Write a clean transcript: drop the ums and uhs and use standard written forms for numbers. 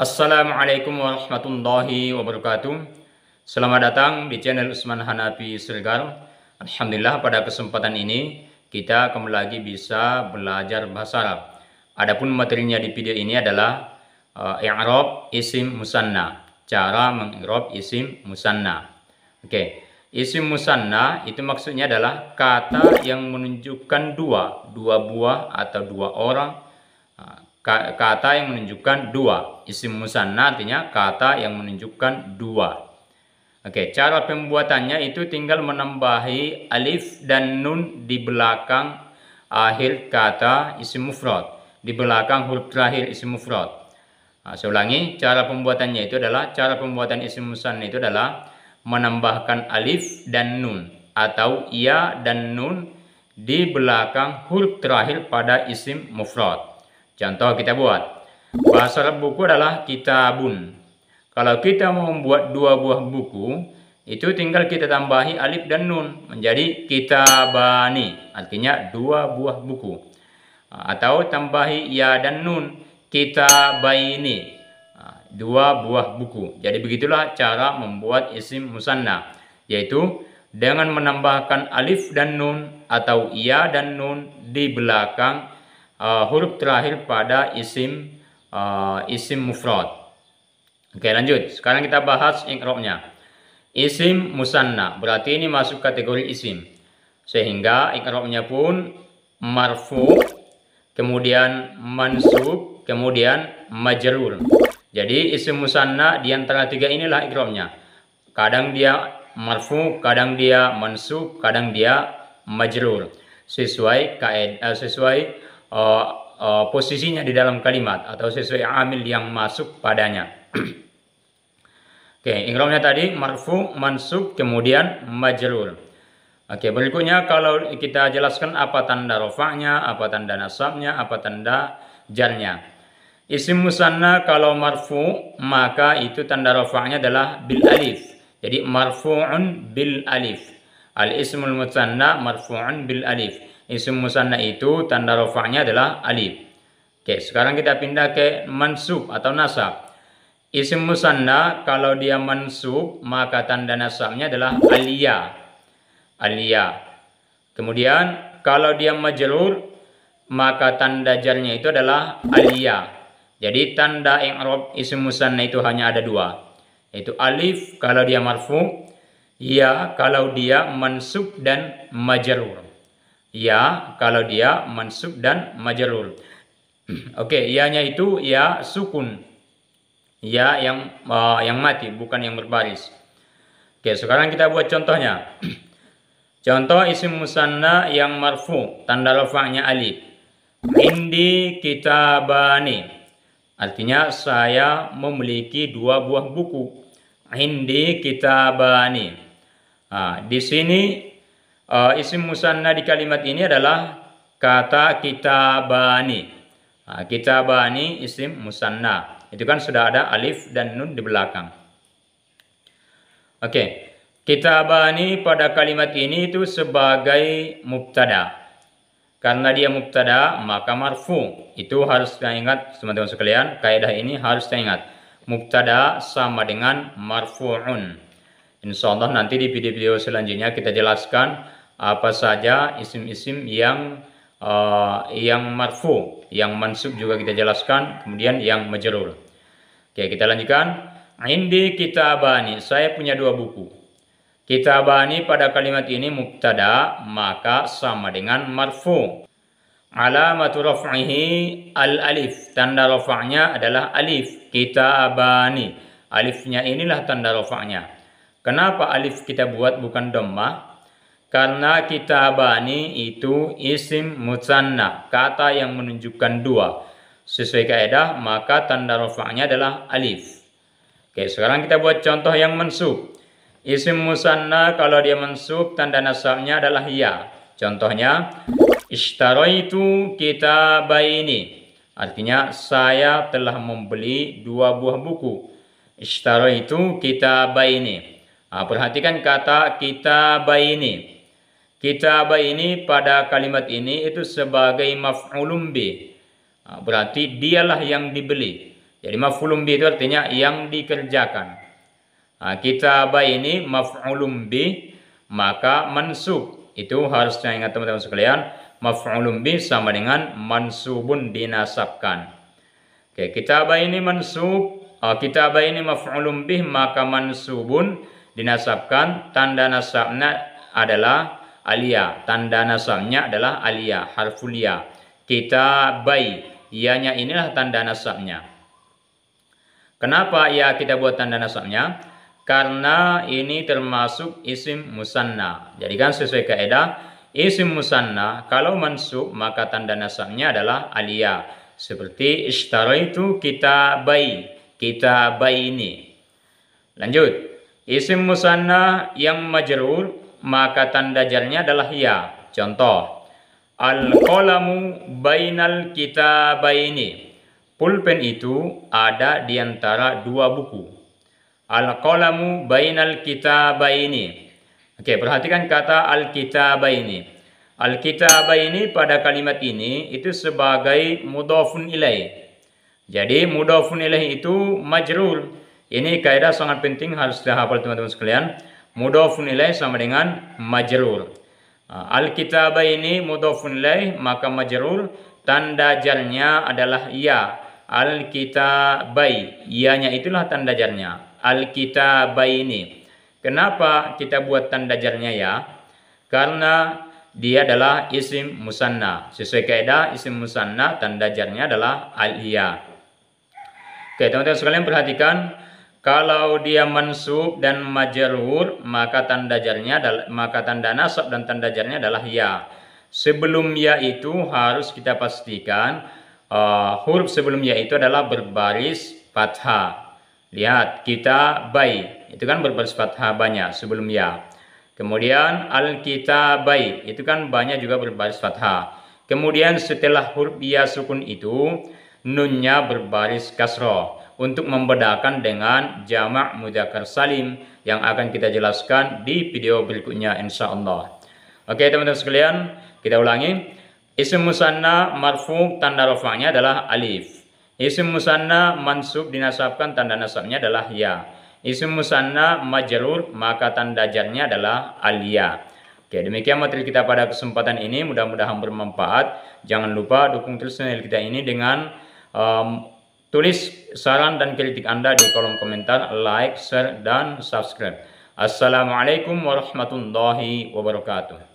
Assalamualaikum warahmatullahi wabarakatuh. Selamat datang di channel Usman Hanafi Siregar. Alhamdulillah, pada kesempatan ini kita kembali lagi bisa belajar bahasa Arab. Adapun materinya di video ini adalah i'rab isim musanna. Cara mengi'rab isim musanna. Oke. Isim musanna itu maksudnya adalah kata yang menunjukkan dua buah atau dua orang. Kata yang menunjukkan dua. Isim musanna artinya kata yang menunjukkan dua. Oke, cara pembuatannya itu tinggal menambahi alif dan nun di belakang akhir kata isim mufrad, di belakang huruf terakhir isim mufrad. Saya ulangi, cara pembuatannya itu adalah pembuatan isim musanna itu adalah menambahkan alif dan nun atau ya dan nun di belakang huruf terakhir pada isim mufrad. Contoh kita buat. Bahasa Arab buku adalah kitabun. Kalau kita mau membuat dua buah buku, itu tinggal kita tambahi alif dan nun menjadi kitabani, artinya dua buah buku. Atau tambahi ya dan nun, kitabaini, dua buah buku. Jadi begitulah cara membuat isim musanna, yaitu dengan menambahkan alif dan nun atau ya dan nun di belakang huruf terakhir pada isim mufrad. Oke, lanjut. Sekarang kita bahas i'rabnya. Isim musanna berarti ini masuk kategori isim, sehingga i'rabnya pun marfu, kemudian mansub, kemudian majrur. Jadi isim musanna di antara tiga inilah i'rabnya. Kadang dia marfu, kadang dia mansub, kadang dia majrur, sesuai posisinya di dalam kalimat atau sesuai amil yang masuk padanya. Oke, i'rabnya tadi marfu, mansub, kemudian majrur. Oke, berikutnya kalau kita jelaskan apa tanda rafa'nya, apa tanda nasabnya, apa tanda jarnya. Isim musanna kalau marfu maka itu tanda rafa'nya adalah bil alif. Jadi marfu'un bil alif. Al ismul musanna marfu'un bil alif. Isim musanna itu tanda rafa'nya adalah alif. Oke, sekarang kita pindah ke mansub atau nasab. Isim musanna kalau dia mansub maka tanda nasabnya adalah aliyah. Aliyah. Kemudian kalau dia majrur maka tanda jarnya itu adalah aliyah. Jadi tanda i'rab isim musanna itu hanya ada dua, yaitu alif kalau dia marfu, ya kalau dia mansub dan majrur. Ya kalau dia mansub dan majrur. Oke, ya-nya itu ya sukun. Ya yang mati, bukan yang berbaris. Oke, sekarang kita buat contohnya. Contoh isim musanna yang marfu, tanda rafa'nya alif. Indi kitabani. Artinya saya memiliki dua buah buku. Indi kitabani. Di sini isim musanna di kalimat ini adalah kata kitabani. Kitabani isim musanna. Itu kan sudah ada alif dan nun di belakang. Oke. Kitabani pada kalimat ini itu sebagai mubtada. Karena dia mubtada maka marfu. Itu harus diingat teman-teman sekalian. Kaidah ini harus diingat. Mubtada sama dengan marfu'un. Insyaallah nanti di video-video selanjutnya kita jelaskan apa saja isim-isim yang marfu, yang mansub juga kita jelaskan, kemudian yang majrur. Oke, kita lanjutkan. Indi kitabani, saya punya dua buku. Kitabani pada kalimat ini mubtada maka sama dengan marfu. Alamatu raf'ihi al-alif, tanda rafa'nya adalah alif. Kitabani, alifnya inilah tanda rafa'nya. Kenapa alif kita buat bukan dhammah? Karena kitabani itu isim musanna, kata yang menunjukkan dua. Sesuai kaidah maka tanda rafa'nya adalah alif. Oke, sekarang kita buat contoh yang mansub. Isim musanna kalau dia mansub tanda nasabnya adalah ya. Contohnya ishtaraitu kitabaini. Artinya saya telah membeli dua buah buku. Ishtaraitu kitabaini. Perhatikan kata kitabaini. Kitabaini pada kalimat ini itu sebagai maf'ulun bih. Berarti dialah yang dibeli. Jadi maf'ulun bih itu artinya yang dikerjakan. Nah, kitaba ini maf'ulun bih, maka mansub. Itu harusnya ingat teman-teman sekalian, maf'ulun bih sama dengan mansubun dinasabkan. Oke, kitaba ini mansub, kitaba ini maf'ulun bih, maka mansubun dinasabkan, tanda nasabnya adalah aliyah. Tanda nasabnya adalah aliyah, harful ya. Kitabai, ianya inilah tanda nasabnya. Kenapa ya kita buat tanda nasabnya? Karena ini termasuk isim musanna. Jadi kan sesuai kaidah isim musanna kalau mansub maka tanda nasabnya adalah aliyah. Seperti ishtaraitu kitabai, kitabaini. Lanjut. Isim musanna yang majrur maka tanda jarnya adalah ya. Contoh, al-qalamu bainal kitabaini. Pulpen itu ada di antara dua buku. Al-qalamu bainal kitabaini. Oke, perhatikan kata al-kitabaini. Al-kitabaini pada kalimat ini itu sebagai mudhafun ilaih. Jadi mudhafun ilaih itu majrur. Ini kaidah sangat penting, harus dihafal teman-teman sekalian. Mudhafun ilaih sama dengan majrur. Al-kitabaini mudhafun ilaih maka majrur, tanda jarnya adalah ya. Al-kitabai, ianya itulah tanda jarnya. Al-kitabaini. Kenapa kita buat tanda jarnya ya? Karena dia adalah isim musanna. Sesuai kaidah isim musanna tanda jarnya adalah al-ya. Oke, teman-teman sekalian perhatikan, kalau dia mansub dan majrur maka tanda jarnya maka tanda nasab dan tanda jarnya adalah ya. Sebelum ya itu harus kita pastikan huruf sebelum ya itu adalah berbaris fathah. Lihat, kita bai itu kan berbaris fathah banyak sebelum ya. Kemudian al-kitabai itu kan banyak juga berbaris fathah. Kemudian setelah huruf ya sukun itu nunnya berbaris kasroh untuk membedakan dengan jamak mudzakkar salim yang akan kita jelaskan di video berikutnya insyaallah. Oke teman-teman sekalian, kita ulangi. Isim musanna marfu tanda rafa'nya adalah alif. Isim musanna mansub dinasabkan tanda nasabnya adalah ya. Isim musanna majrur maka tanda jarnya adalah aliyah. Oke, demikian materi kita pada kesempatan ini, mudah-mudahan bermanfaat. Jangan lupa dukung terus channel kita ini dengan tulis saran dan kritik Anda di kolom komentar, like, share, dan subscribe. Assalamualaikum warahmatullahi wabarakatuh.